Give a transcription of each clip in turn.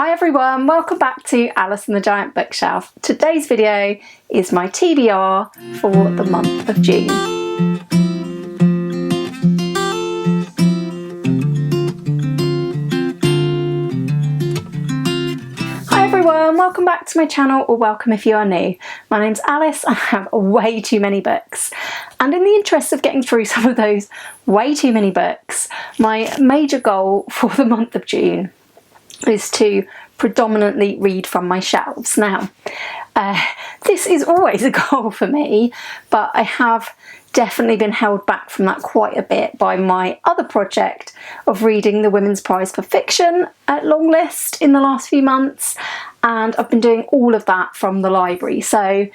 Hi everyone, welcome back to Alice and the Giant Bookshelf. Today's video is my TBR for the month of June. Hi everyone, welcome back to my channel, or welcome if you are new. My name's Alice and I have way too many books. And in the interest of getting through some of those way too many books, my major goal for the month of June is to predominantly read from my shelves. Now, this is always a goal for me, but I have definitely been held back from that quite a bit by my other project of reading the Women's Prize for Fiction long list in the last few months, and I've been doing all of that from the library, so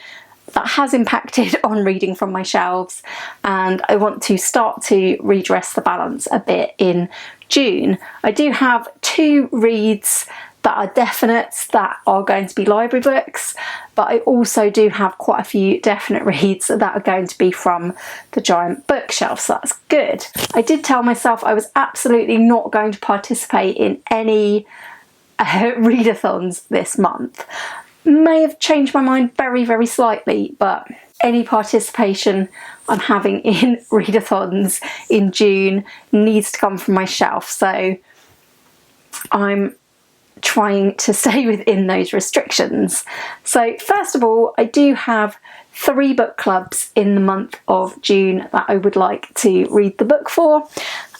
that has impacted on reading from my shelves, and I want to start to redress the balance a bit in June. I do have two reads that are definites that are going to be library books, but I also do have quite a few definite reads that are going to be from the Giant Bookshelf, so that's good. I did tell myself I was absolutely not going to participate in any readathons this month. May have changed my mind very, very slightly, but any participation I'm having in readathons in June needs to come from my shelf, so I'm trying to stay within those restrictions. So first of all, I do have 3 book clubs in the month of June that I would like to read the book for,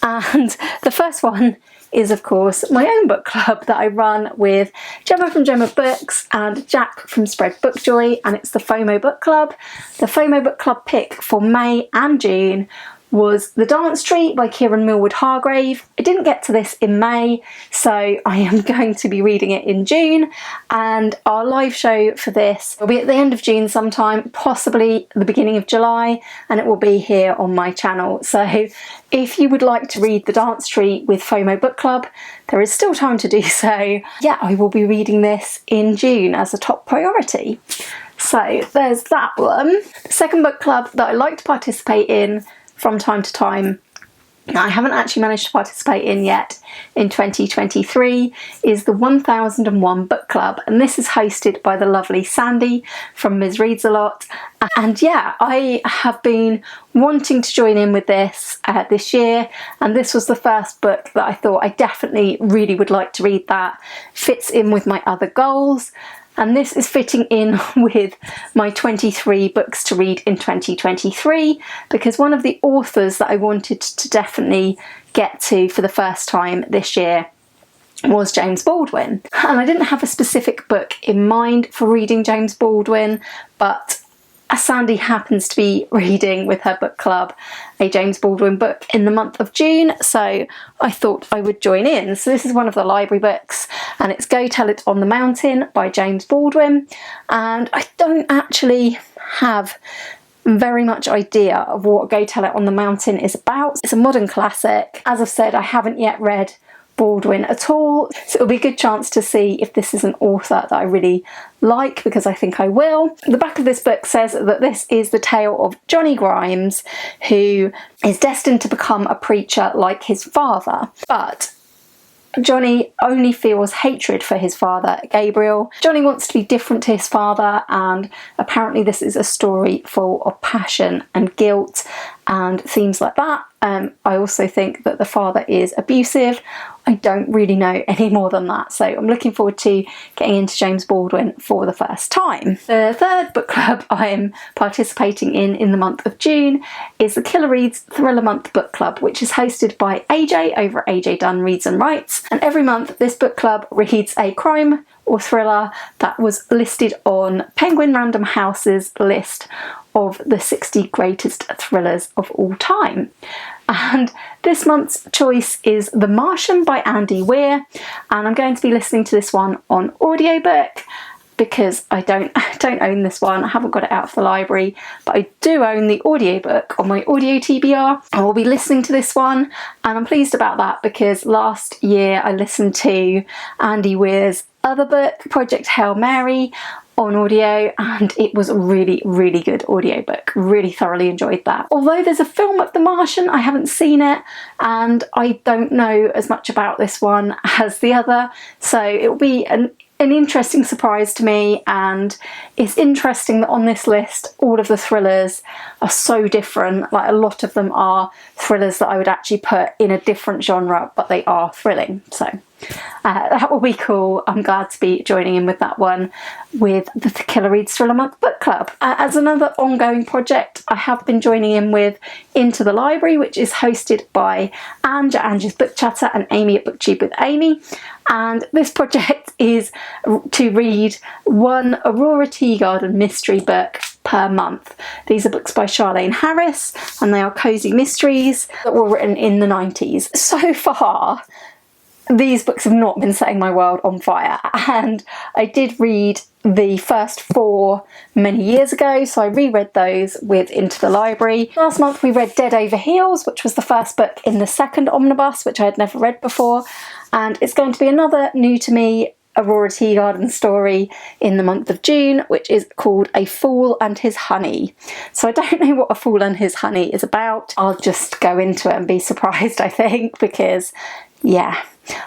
and the first one is of course my own book club that I run with Gemma from Gemma Books and Jack from Spread Bookjoy, and it's the FOMO Book Club. The FOMO Book Club pick for May and June was The Dance Tree by Kiran, Millwood, Hargrave. I didn't get to this in May, so I am going to be reading it in June, and our live show for this will be at the end of June sometime, possibly the beginning of July, and it will be here on my channel. So if you would like to read The Dance Tree with FOMO Book Club, there is still time to do so. Yeah, I will be reading this in June as a top priority. So there's that one. The second book club that I like to participate in from time to time, I haven't actually managed to participate in yet in 2023, is the 1001 Book Club, and this is hosted by the lovely Sandy from Ms Reads a Lot. And yeah, I have been wanting to join in with this this year, and this was the first book that I thought I definitely really would like to read that fits in with my other goals. And this is fitting in with my 23 books to read in 2023, because one of the authors that I wanted to definitely get to for the first time this year was James Baldwin. And I didn't have a specific book in mind for reading James Baldwin, but Sandy happens to be reading with her book club a James Baldwin book in the month of June, so I thought I would join in. So this is one of the library books, and it's Go Tell It on the Mountain by James Baldwin, and I don't actually have very much idea of what Go Tell It on the Mountain is about. It's a modern classic. As I've said, I haven't yet read Baldwin at all, so it'll be a good chance to see if this is an author that I really like, because I think I will. The back of this book says that this is the tale of Johnny Grimes, who is destined to become a preacher like his father, but Johnny only feels hatred for his father, Gabriel. Johnny wants to be different to his father, and apparently this is a story full of passion and guilt and themes like that. I also think that the father is abusive. I don't really know any more than that, so I'm looking forward to getting into James Baldwin for the first time. The third book club I'm participating in the month of June is the Killer Reads Thriller Month Book Club, which is hosted by AJ over at AJ Dunn Reads and Writes, and every month this book club reads a crime or thriller that was listed on Penguin Random House's list of the 60 greatest thrillers of all time. And this month's choice is The Martian by Andy Weir, and I'm going to be listening to this one on audiobook because I don't own this one. I haven't got it out of the library, but I do own the audiobook on my audio TBR. I will be listening to this one, and I'm pleased about that because last year I listened to Andy Weir's other book, Project Hail Mary, on audio, and it was a really, really good audiobook. Really thoroughly enjoyed that. Although there's a film of The Martian, I haven't seen it, and I don't know as much about this one as the other, so it will be an interesting surprise to me. And it's interesting that on this list all of the thrillers are so different. Like, a lot of them are thrillers that I would actually put in a different genre, but they are thrilling, so that will be cool. I'm glad to be joining in with that one with the Killer Reads Thriller Month Book Club. As another ongoing project, I have been joining in with Into the Library, which is hosted by Ange at Ange's Book Chatter and Amy at BookTube with Amy. And this project is to read one Aurora Teagarden mystery book per month. These are books by Charlene Harris, and they are cosy mysteries that were written in the 90s. So far, these books have not been setting my world on fire, and I did read the first 4 many years ago, so I reread those with Into the Library. Last month we read Dead Over Heels, which was the first book in the second omnibus, which I had never read before, and it's going to be another new to me Aurora Teagarden story in the month of June, which is called A Fool and His Honey. So I don't know what A Fool and His Honey is about. I'll just go into it and be surprised, I think, because yeah,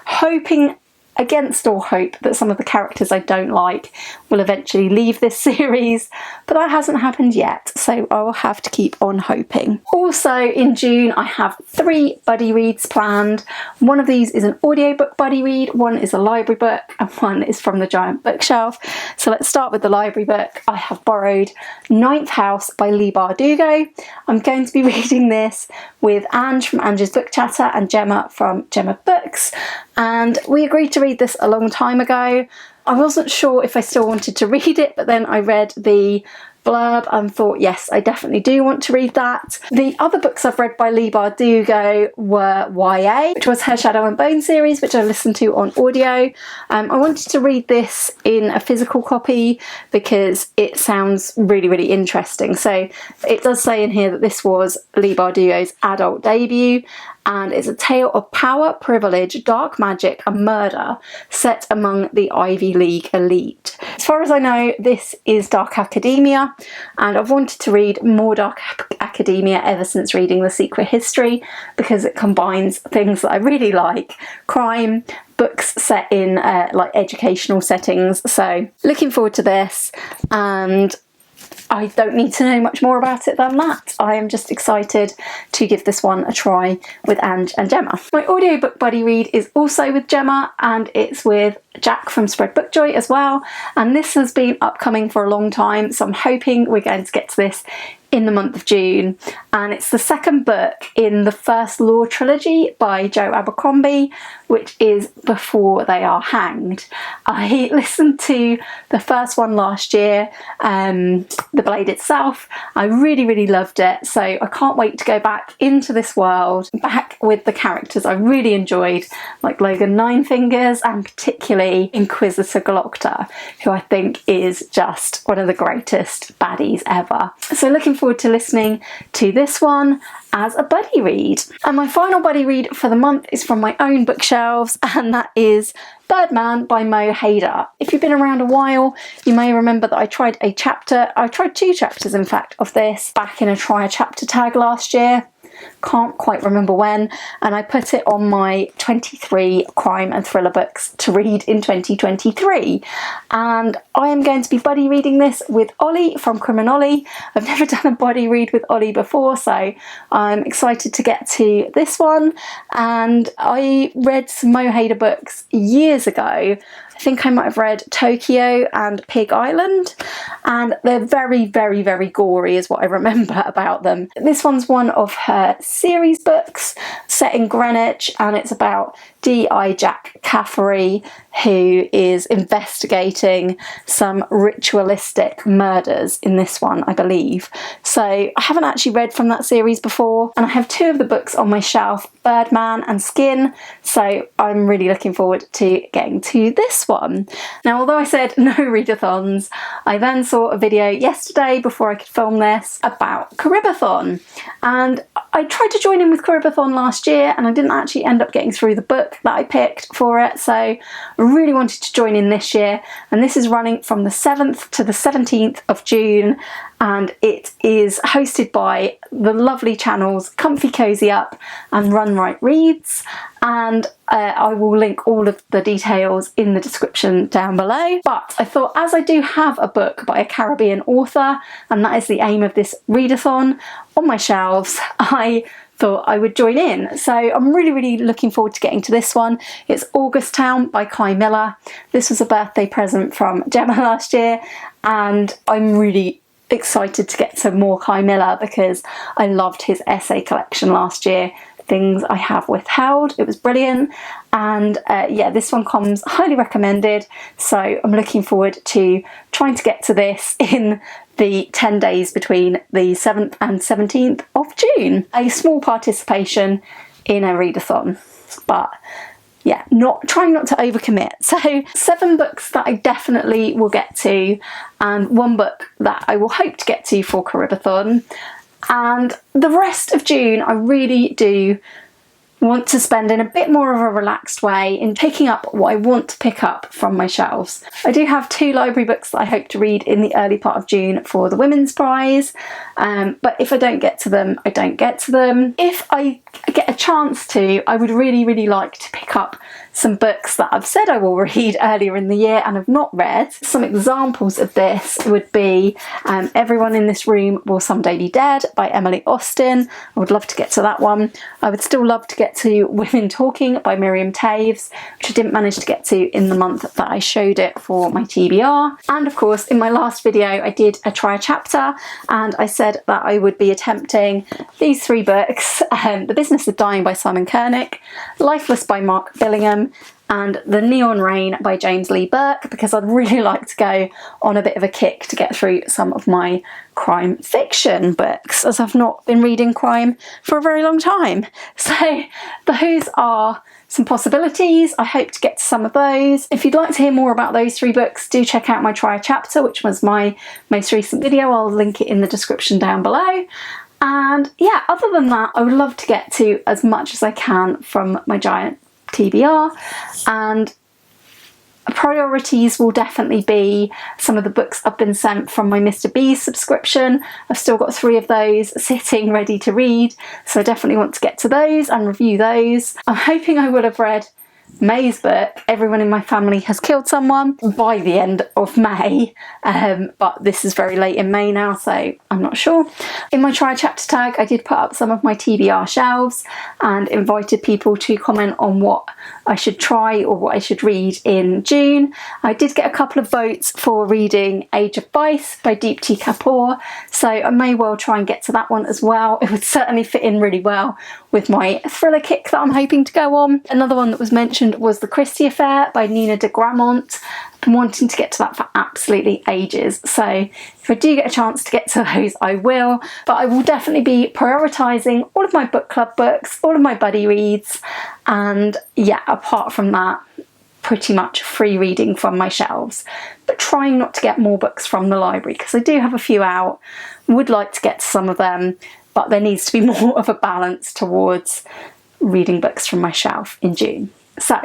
hoping against all hope that some of the characters I don't like will eventually leave this series, but that hasn't happened yet, so I will have to keep on hoping. Also in June I have 3 buddy reads planned. One of these is an audiobook buddy read, one is a library book, and one is from the giant bookshelf. So let's start with the library book. I have borrowed Ninth House by Leigh Bardugo. I'm going to be reading this with Ange from Ange's Book Chatter and Gemma from Gemma Books, and we agreed to read this a long time ago. I wasn't sure if I still wanted to read it, but then I read the blurb and thought, yes, I definitely do want to read that. The other books I've read by Leigh Bardugo were YA, which was her Shadow and Bone series, which I listened to on audio. I wanted to read this in a physical copy because it sounds really, really interesting. So it does say in here that this was Leigh Bardugo's adult debut, and it's a tale of power, privilege, dark magic and murder set among the Ivy League elite. As far as I know, this is dark academia, and I've wanted to read more dark academia ever since reading The Secret History, because it combines things that I really like: crime, books set in like educational settings. So looking forward to this, and I don't need to know much more about it than that. I am just excited to give this one a try with Ange and Gemma. My audiobook buddy read is also with Gemma, and it's with Jack from Spread Bookjoy as well. And this has been upcoming for a long time, so I'm hoping we're going to get to this in the month of June. And it's the second book in the first Law trilogy by Joe Abercrombie, which is Before They Are Hanged. I listened to the first one last year, The Blade itself. I really, really loved it, so I can't wait to go back into this world, back with the characters I really enjoyed, like Logan Ninefingers and particularly Inquisitor Glocta, who I think is just one of the greatest baddies ever. So looking forward to listening to this one as a buddy read. And my final buddy read for the month is from my own bookshelves, and that is Birdman by Mo Hader. If you've been around a while, you may remember that I tried 2 chapters in fact of this back in a try a chapter tag last year. Can't quite remember when, and I put it on my 23 crime and thriller books to read in 2023, and I am going to be buddy reading this with Ollie from Criminology. I've never done a buddy read with Ollie before, so I'm excited to get to this one. And I read some Mo Hader books years ago. I think I might have read Tokyo and Pig Island, and they're very, very, very gory is what I remember about them. This one's one of her series books set in Greenwich, and it's about D.I. Jack Caffery, who is investigating some ritualistic murders in this one, I believe. So I haven't actually read from that series before, and I have 2 of the books on my shelf, Birdman and Skin, so I'm really looking forward to getting to this one. Now, although I said no readathons, I then saw a video yesterday before I could film this about CaribAThon, and I tried to join in with CaribAThon last year and I didn't actually end up getting through the book that I picked for it, so I really wanted to join in this year, and this is running from the 7th to the 17th of June, and it is hosted by the lovely channels Comfy Cozy Up and Run Right Reads, and I will link all of the details in the description down below. But I thought, as I do have a book by a Caribbean author, and that is the aim of this readathon, on my shelves, I thought I would join in. So I'm really looking forward to getting to this one. It's August Town by Kai Miller. This was a birthday present from Gemma last year, and I'm really excited to get some more Kai Miller because I loved his essay collection last year, Things I Have Withheld. It was brilliant, and yeah, this one comes highly recommended, so I'm looking forward to trying to get to this in the 10 days between the 7th and 17th of June. A small participation in a readathon, but yeah, trying not to overcommit. So 7 books that I definitely will get to, and 1 book that I will hope to get to for CaribAThon. And the rest of June I really do want to spend in a bit more of a relaxed way in picking up what I want to pick up from my shelves. I do have 2 library books that I hope to read in the early part of June for the Women's Prize, but if I don't get to them, I don't get to them. If I get a chance to, I would really like to pick up some books that I've said I will read earlier in the year and have not read. Some examples of this would be Everyone in This Room Will Someday Be Dead by Emily Austen. I would love to get to that one. I would still love to get to Women Talking by Miriam Taves, which I didn't manage to get to in the month that I showed it for my TBR. And of course, in my last video I did try a chapter, and I said that I would be attempting these 3 books: The Business of Dying by Simon Kernick, Lifeless by Mark Billingham, and The Neon Rain by James Lee Burke, because I'd really like to go on a bit of a kick to get through some of my crime fiction books, as I've not been reading crime for a very long time. So those are some possibilities. I hope to get to some of those. If you'd like to hear more about those 3 books, do check out my Try a Chapter, which was my most recent video. I'll link it in the description down below. And yeah, other than that, I would love to get to as much as I can from my giant TBR, and priorities will definitely be some of the books I've been sent from my Mr. B's subscription. I've still got 3 of those sitting ready to read, so I definitely want to get to those and review those. I'm hoping I will have read May's book, Everyone in My Family Has Killed Someone, by the end of May, but this is very late in May now, so I'm not sure. In my Try a Chapter tag, I did put up some of my TBR shelves and invited people to comment on what I should try or what I should read in June. I did get a couple of votes for reading Age of Vice by Deepti Kapoor, so I may well try and get to that one as well. It would certainly fit in really well with my thriller kick that I'm hoping to go on. Another one that was mentioned was The Christie Affair by Nina de Gramont. I've been wanting to get to that for absolutely ages, so if I do get a chance to get to those, I will. But I will definitely be prioritising all of my book club books, all of my buddy reads, and yeah, apart from that, pretty much free reading from my shelves, but trying not to get more books from the library because I do have a few out. Would like to get to some of them, but there needs to be more of a balance towards reading books from my shelf in June. So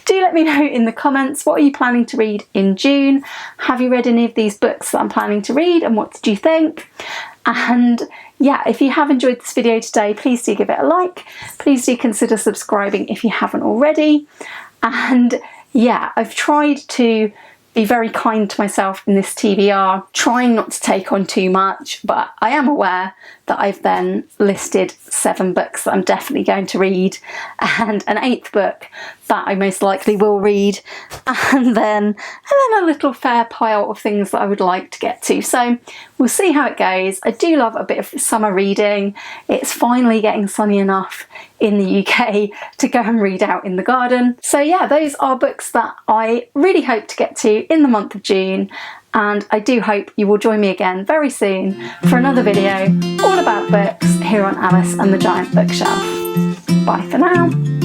do let me know in the comments, what are you planning to read in June? Have you read any of these books that I'm planning to read, and what did you think? And yeah, if you have enjoyed this video today, please do give it a like. Please do consider subscribing if you haven't already. And yeah, I've tried to be very kind to myself in this TBR, trying not to take on too much, but I am aware that I've then listed 7 books that I'm definitely going to read, and an 8th book that I most likely will read, and then a little fair pile of things that I would like to get to. So we'll see how it goes. I do love a bit of summer reading. It's finally getting sunny enough in the UK to go and read out in the garden. So yeah, those are books that I really hope to get to in the month of June, and I do hope you will join me again very soon for another video all about books here on Alice and the Giant Bookshelf. Bye for now.